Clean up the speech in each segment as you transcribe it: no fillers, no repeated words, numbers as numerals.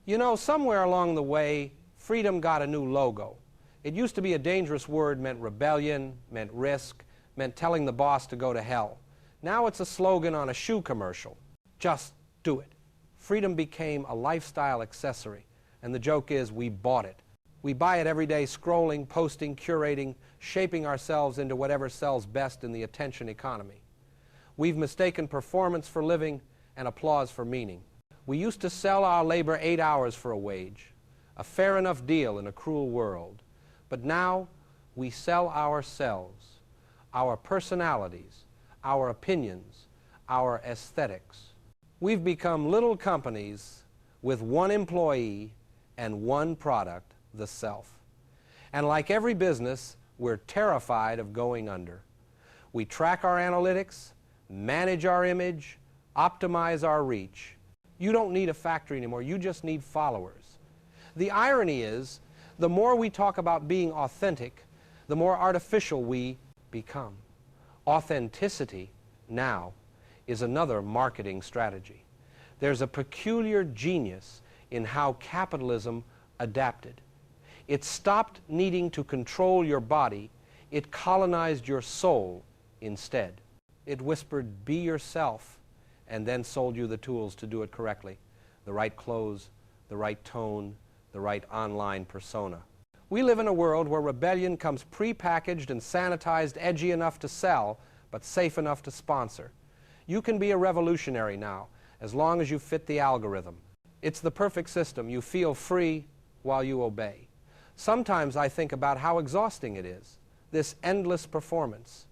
You know, somewhere along the way, freedom got a new logo. It used to be a dangerous word, meant rebellion, meant risk, meant telling the boss to go to hell. Now it's a slogan on a shoe commercial. Just do it. Freedom became a lifestyle accessory, and the joke is we bought it. We buy it every day, scrolling, posting, curating, shaping ourselves into whatever sells best in the attention economy. We've mistaken performance for living and applause for meaning. We used to sell our labor 8 hours for a wage, a fair enough deal in a cruel world. But now we sell ourselves, our personalities, our opinions, our aesthetics. We've become little companies with one employee and one product, the self. And like every business, we're terrified of going under. We track our analytics, manage our image, optimize our reach. You don't need a factory anymore, you just need followers. The irony is, the more we talk about being authentic, the more artificial we become. Authenticity now is another marketing strategy. There's a peculiar genius in how capitalism adapted. It stopped needing to control your body, it colonized your soul instead. It whispered, "Be yourself," and then sold you the tools to do it correctly. The right clothes, the right tone, the right online persona. We live in a world where rebellion comes pre-packaged and sanitized, edgy enough to sell, but safe enough to sponsor. You can be a revolutionary now, as long as you fit the algorithm. It's the perfect system. You feel free while you obey. Sometimes I think about how exhausting it is, this endless performance.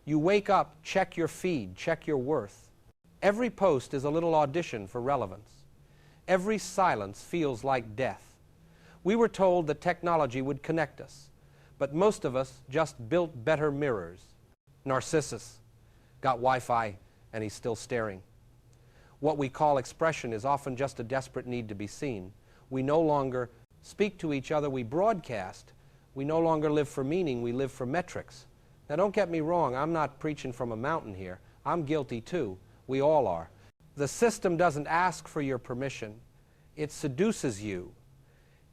You wake up, check your feed, check your worth. Every post is a little audition for relevance. Every silence feels like death. We were told that technology would connect us, but most of us just built better mirrors. Narcissus got Wi-Fi and he's still staring. What we call expression is often just a desperate need to be seen. We no longer speak to each other, we broadcast. We no longer live for meaning, we live for metrics. Now don't get me wrong, I'm not preaching from a mountain here. I'm guilty too. We all are. The system doesn't ask for your permission. It seduces you.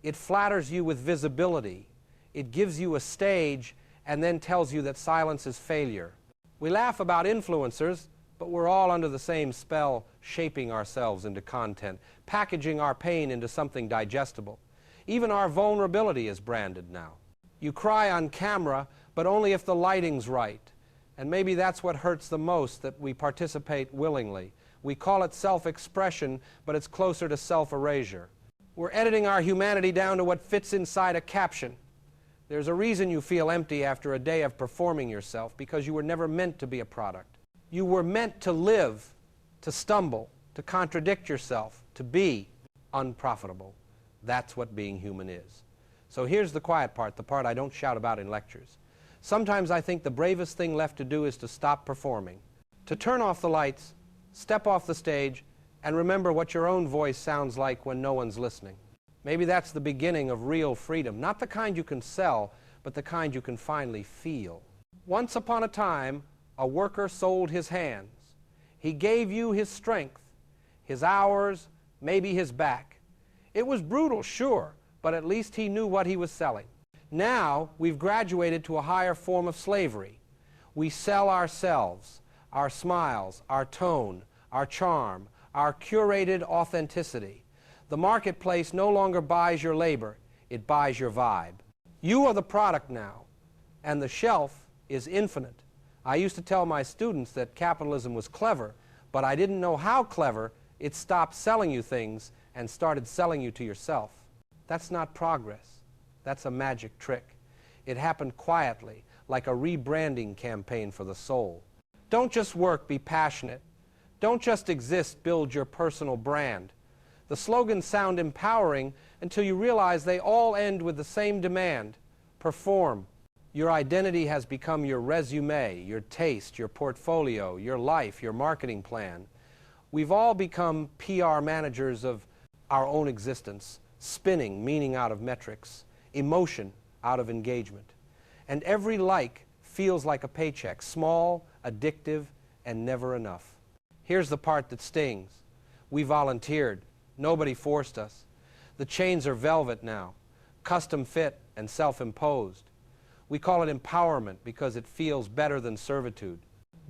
It flatters you with visibility. It gives you a stage and then tells you that silence is failure. We laugh about influencers, but we're all under the same spell, shaping ourselves into content, packaging our pain into something digestible. Even our vulnerability is branded now. You cry on camera, but only if the lighting's right. And maybe that's what hurts the most, that we participate willingly. We call it self-expression, but it's closer to self-erasure. We're editing our humanity down to what fits inside a caption. There's a reason you feel empty after a day of performing yourself, because you were never meant to be a product. You were meant to live, to stumble, to contradict yourself, to be unprofitable. That's what being human is. So here's the quiet part, the part I don't shout about in lectures. Sometimes I think the bravest thing left to do is to stop performing, to turn off the lights, step off the stage, and remember what your own voice sounds like when no one's listening. Maybe that's the beginning of real freedom, not the kind you can sell, but the kind you can finally feel. Once upon a time, a worker sold his hands. He gave you his strength, his hours, maybe his back. It was brutal, sure, but at least he knew what he was selling. Now, we've graduated to a higher form of slavery. We sell ourselves, our smiles, our tone, our charm, our curated authenticity. The marketplace no longer buys your labor, it buys your vibe. You are the product now, and the shelf is infinite. I used to tell my students that capitalism was clever, but I didn't know how clever it stopped selling you things and started selling you to yourself. That's not progress. That's a magic trick. It happened quietly, like a rebranding campaign for the soul. Don't just work, be passionate. Don't just exist, build your personal brand. The slogans sound empowering until you realize they all end with the same demand: perform. Your identity has become your resume, your taste, your portfolio, your life, your marketing plan. We've all become PR managers of our own existence, spinning meaning out of metrics, emotion out of engagement. And every like feels like a paycheck, small, addictive, and never enough. Here's the part that stings. We volunteered. Nobody forced us. The chains are velvet now, custom fit and self-imposed. We call it empowerment because it feels better than servitude.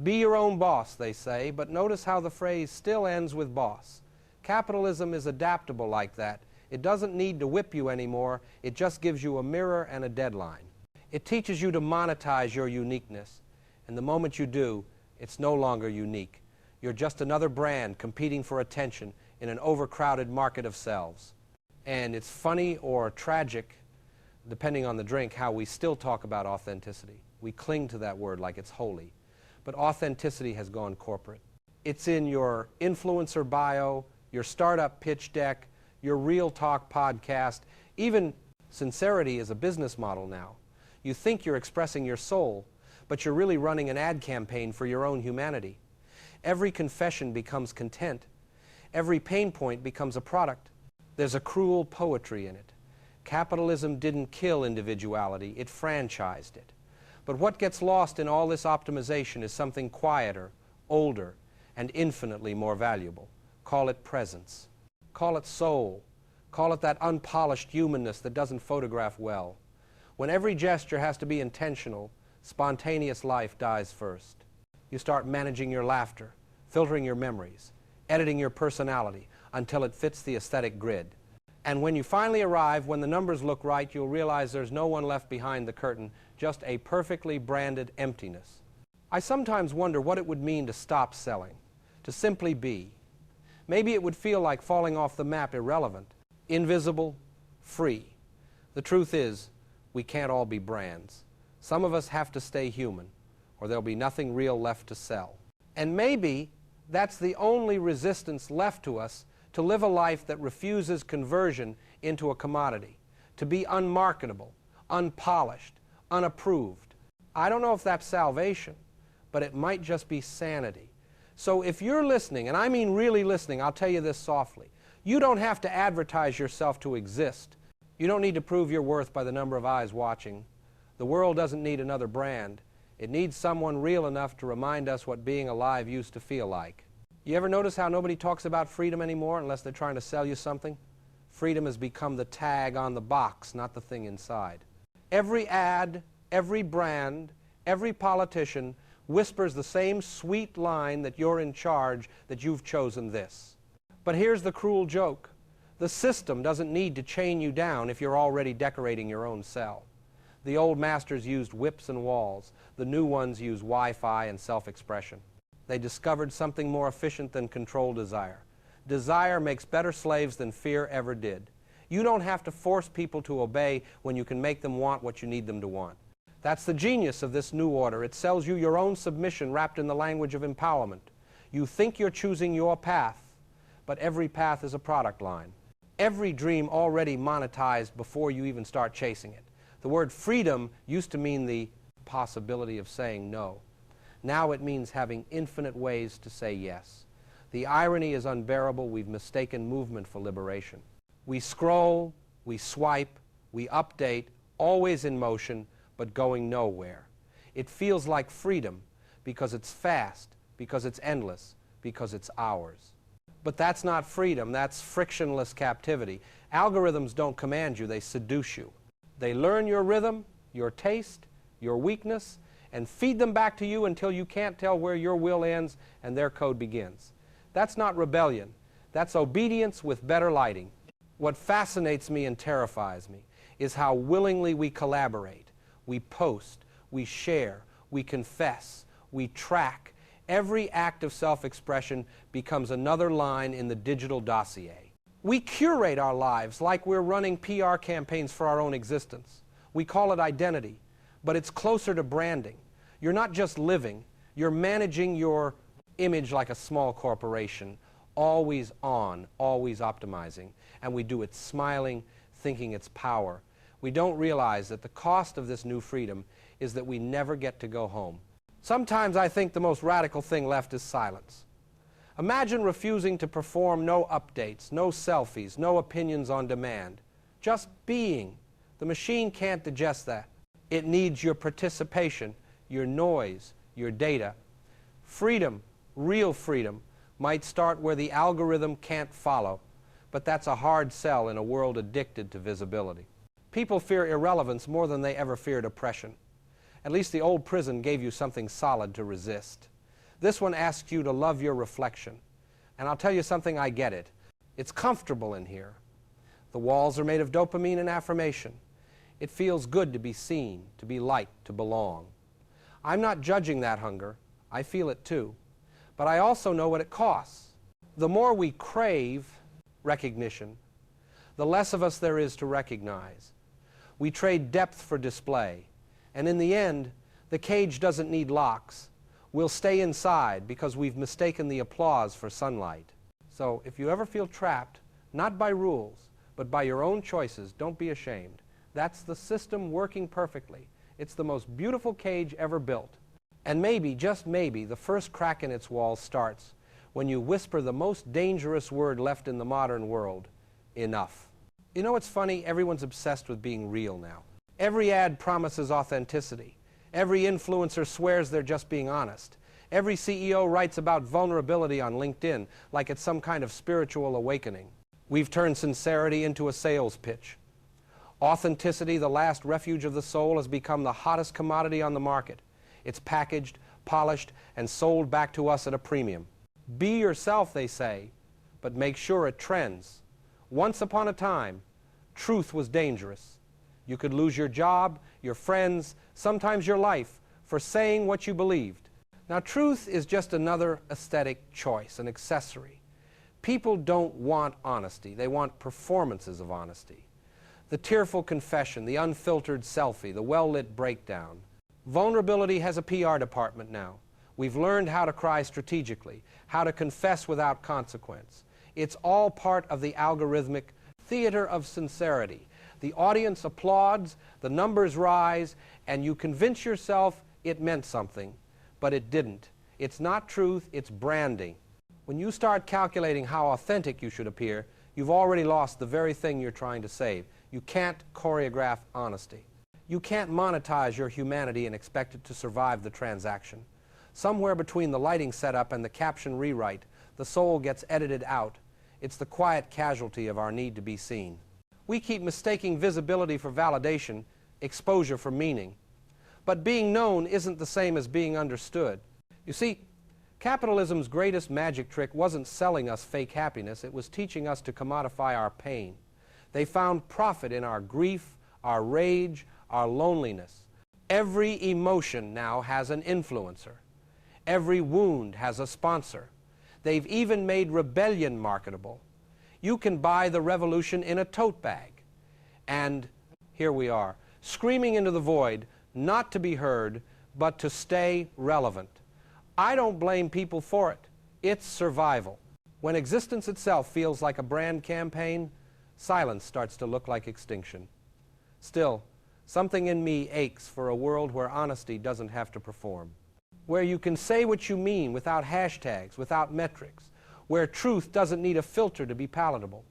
Be your own boss, they say, but notice how the phrase still ends with boss. Capitalism is adaptable like that. It doesn't need to whip you anymore. It just gives you a mirror and a deadline. It teaches you to monetize your uniqueness. And the moment you do, it's no longer unique. You're just another brand competing for attention in an overcrowded market of selves. And it's funny or tragic, depending on the drink, how we still talk about authenticity. We cling to that word like it's holy. But authenticity has gone corporate. It's in your influencer bio, your startup pitch deck, your Real Talk podcast. Even sincerity is a business model now. You think you're expressing your soul, but you're really running an ad campaign for your own humanity. Every confession becomes content. Every pain point becomes a product. There's a cruel poetry in it. Capitalism didn't kill individuality, it franchised it. But what gets lost in all this optimization is something quieter, older, and infinitely more valuable. Call it presence. Call it soul. Call it that unpolished humanness that doesn't photograph well. When every gesture has to be intentional, spontaneous life dies first. You start managing your laughter, filtering your memories, editing your personality until it fits the aesthetic grid. And when you finally arrive, when the numbers look right, you'll realize there's no one left behind the curtain, just a perfectly branded emptiness. I sometimes wonder what it would mean to stop selling, to simply be. Maybe it would feel like falling off the map, irrelevant, invisible, free. The truth is, we can't all be brands. Some of us have to stay human, or there'll be nothing real left to sell. And maybe that's the only resistance left to us to live a life that refuses conversion into a commodity, to be unmarketable, unpolished, unapproved. I don't know if that's salvation, but it might just be sanity. So if you're listening, and I mean really listening, I'll tell you this softly. You don't have to advertise yourself to exist. You don't need to prove your worth by the number of eyes watching. The world doesn't need another brand. It needs someone real enough to remind us what being alive used to feel like. You ever notice how nobody talks about freedom anymore unless they're trying to sell you something? Freedom has become the tag on the box, not the thing inside. Every ad, every brand, every politician whispers the same sweet line that you're in charge, that you've chosen this. But here's the cruel joke. The system doesn't need to chain you down if you're already decorating your own cell. The old masters used whips and walls. The new ones use Wi-Fi and self-expression. They discovered something more efficient than control desire. Desire makes better slaves than fear ever did. You don't have to force people to obey when you can make them want what you need them to want. That's the genius of this new order. It sells you your own submission wrapped in the language of empowerment. You think you're choosing your path, but every path is a product line. Every dream already monetized before you even start chasing it. The word freedom used to mean the possibility of saying no. Now it means having infinite ways to say yes. The irony is unbearable. We've mistaken movement for liberation. We scroll, we swipe, we update, always in motion, but going nowhere. It feels like freedom because it's fast, because it's endless, because it's ours. But that's not freedom. That's frictionless captivity. Algorithms don't command you. They seduce you. They learn your rhythm, your taste, your weakness, and feed them back to you until you can't tell where your will ends and their code begins. That's not rebellion. That's obedience with better lighting. What fascinates me and terrifies me is how willingly we collaborate. We post, we share, we confess, we track. Every act of self-expression becomes another line in the digital dossier. We curate our lives like we're running PR campaigns for our own existence. We call it identity, but it's closer to branding. You're not just living, you're managing your image like a small corporation, always on, always optimizing, and we do it smiling, thinking it's power. We don't realize that the cost of this new freedom is that we never get to go home. Sometimes I think the most radical thing left is silence. Imagine refusing to perform no updates, no selfies, no opinions on demand. Just being. The machine can't digest that. It needs your participation, your noise, your data. Freedom, real freedom, might start where the algorithm can't follow, but that's a hard sell in a world addicted to visibility. People fear irrelevance more than they ever feared oppression. At least the old prison gave you something solid to resist. This one asks you to love your reflection. And I'll tell you something, I get it. It's comfortable in here. The walls are made of dopamine and affirmation. It feels good to be seen, to be liked, to belong. I'm not judging that hunger. I feel it too. But I also know what it costs. The more we crave recognition, the less of us there is to recognize. We trade depth for display. And in the end, the cage doesn't need locks. We'll stay inside because we've mistaken the applause for sunlight. So if you ever feel trapped, not by rules, but by your own choices, don't be ashamed. That's the system working perfectly. It's the most beautiful cage ever built. And maybe, just maybe, the first crack in its walls starts when you whisper the most dangerous word left in the modern world, enough. You know what's funny? Everyone's obsessed with being real now. Every ad promises authenticity. Every influencer swears they're just being honest. Every CEO writes about vulnerability on LinkedIn like it's some kind of spiritual awakening. We've turned sincerity into a sales pitch. Authenticity, the last refuge of the soul, has become the hottest commodity on the market. It's packaged, polished, and sold back to us at a premium. Be yourself, they say, but make sure it trends. Once upon a time, truth was dangerous. You could lose your job, your friends, sometimes your life, for saying what you believed. Now, truth is just another aesthetic choice, an accessory. People don't want honesty. They want performances of honesty. The tearful confession, the unfiltered selfie, the well-lit breakdown. Vulnerability has a PR department now. We've learned how to cry strategically, how to confess without consequence. It's all part of the algorithmic theater of sincerity. The audience applauds, the numbers rise, and you convince yourself it meant something, but it didn't. It's not truth, it's branding. When you start calculating how authentic you should appear, you've already lost the very thing you're trying to save. You can't choreograph honesty. You can't monetize your humanity and expect it to survive the transaction. Somewhere between the lighting setup and the caption rewrite, the soul gets edited out. It's the quiet casualty of our need to be seen. We keep mistaking visibility for validation, exposure for meaning. But being known isn't the same as being understood. You see, capitalism's greatest magic trick wasn't selling us fake happiness, it was teaching us to commodify our pain. They found profit in our grief, our rage, our loneliness. Every emotion now has an influencer. Every wound has a sponsor. They've even made rebellion marketable. You can buy the revolution in a tote bag. And here we are, screaming into the void, not to be heard, but to stay relevant. I don't blame people for it. It's survival. When existence itself feels like a brand campaign, silence starts to look like extinction. Still, something in me aches for a world where honesty doesn't have to perform, where you can say what you mean without hashtags, without metrics, where truth doesn't need a filter to be palatable.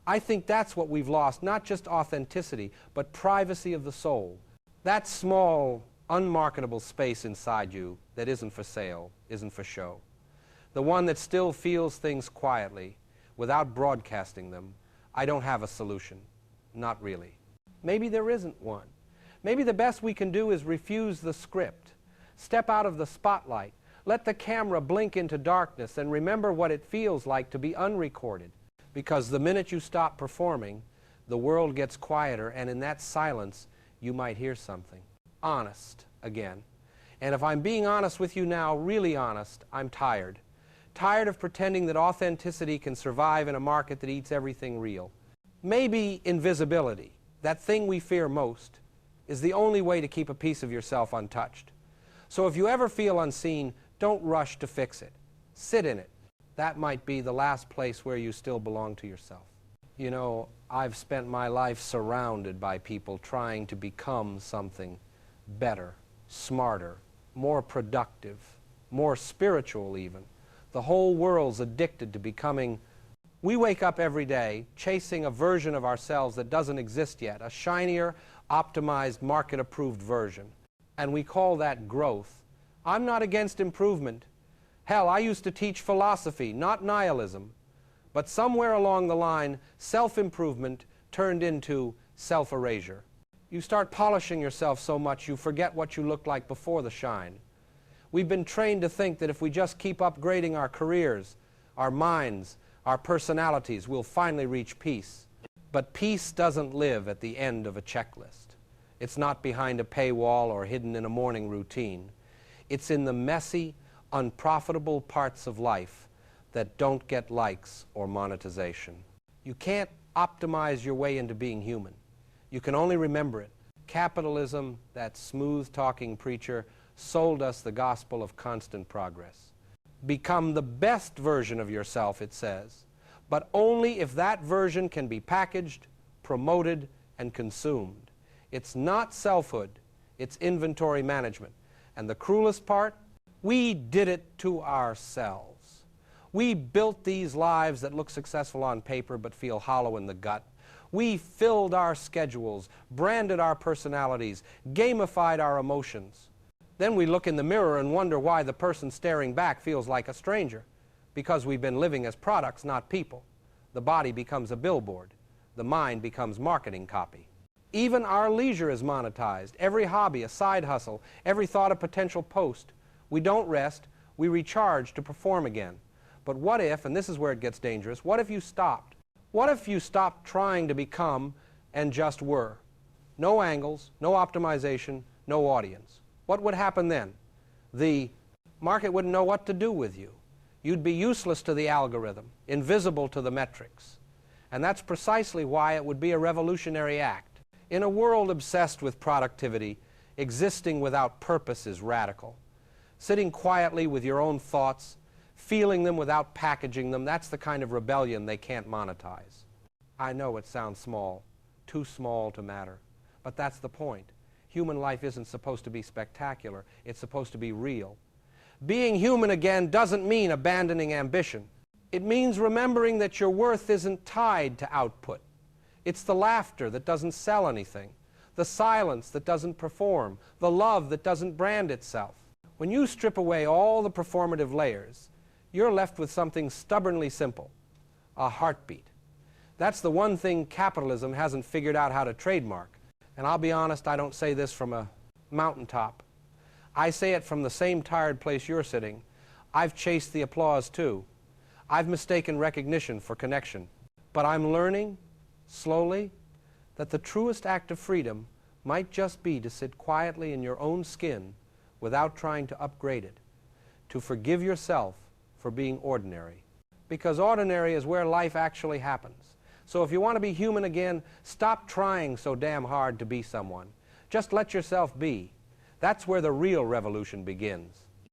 I think that's what we've lost, not just authenticity, but privacy of the soul. That small, unmarketable space inside you that isn't for sale, isn't for show. The one that still feels things quietly, without broadcasting them. I don't have a solution. Not really. Maybe there isn't one. Maybe the best we can do is refuse the script. Step out of the spotlight. Let the camera blink into darkness and remember what it feels like to be unrecorded. Because the minute you stop performing, the world gets quieter, and in that silence, you might hear something. Honest, again. And if I'm being honest with you now, really honest, I'm tired. Tired of pretending that authenticity can survive in a market that eats everything real. Maybe invisibility, that thing we fear most, is the only way to keep a piece of yourself untouched. So if you ever feel unseen, don't rush to fix it. Sit in it. That might be the last place where you still belong to yourself. You know, I've spent my life surrounded by people trying to become something better, smarter, more productive, more spiritual even. The whole world's addicted to becoming. We wake up every day chasing a version of ourselves that doesn't exist yet, a shinier, optimized, market-approved version. And we call that growth. I'm not against improvement. Hell, I used to teach philosophy, not nihilism. But somewhere along the line, self-improvement turned into self-erasure. You start polishing yourself so much you forget what you looked like before the shine. We've been trained to think that if we just keep upgrading our careers, our minds, our personalities, we'll finally reach peace. But peace doesn't live at the end of a checklist. It's not behind a paywall or hidden in a morning routine. It's in the messy, unprofitable parts of life that don't get likes or monetization. You can't optimize your way into being human. You can only remember it. Capitalism, that smooth-talking preacher, sold us the gospel of constant progress. Become the best version of yourself, it says, but only if that version can be packaged, promoted, and consumed. It's not selfhood, it's inventory management. And the cruelest part, we did it to ourselves. We built these lives that look successful on paper but feel hollow in the gut. We filled our schedules, branded our personalities, gamified our emotions. Then we look in the mirror and wonder why the person staring back feels like a stranger. Because we've been living as products, not people. The body becomes a billboard. The mind becomes marketing copy. Even our leisure is monetized. Every hobby, a side hustle, every thought a potential post. We don't rest. We recharge to perform again. But what if, and this is where it gets dangerous, what if you stopped? What if you stopped trying to become and just were? No angles, no optimization, no audience. What would happen then? The market wouldn't know what to do with you. You'd be useless to the algorithm, invisible to the metrics. And that's precisely why it would be a revolutionary act. In a world obsessed with productivity, existing without purpose is radical. Sitting quietly with your own thoughts, feeling them without packaging them, that's the kind of rebellion they can't monetize. I know it sounds small, too small to matter, but that's the point. Human life isn't supposed to be spectacular, it's supposed to be real. Being human again doesn't mean abandoning ambition. It means remembering that your worth isn't tied to output. It's the laughter that doesn't sell anything, the silence that doesn't perform, the love that doesn't brand itself. When you strip away all the performative layers, you're left with something stubbornly simple, a heartbeat. That's the one thing capitalism hasn't figured out how to trademark. And I'll be honest, I don't say this from a mountaintop. I say it from the same tired place you're sitting. I've chased the applause too. I've mistaken recognition for connection. But I'm learning, slowly, that the truest act of freedom might just be to sit quietly in your own skin without trying to upgrade it, to forgive yourself for being ordinary. Because ordinary is where life actually happens. So if you want to be human again, stop trying so damn hard to be someone. Just let yourself be. That's where the real revolution begins.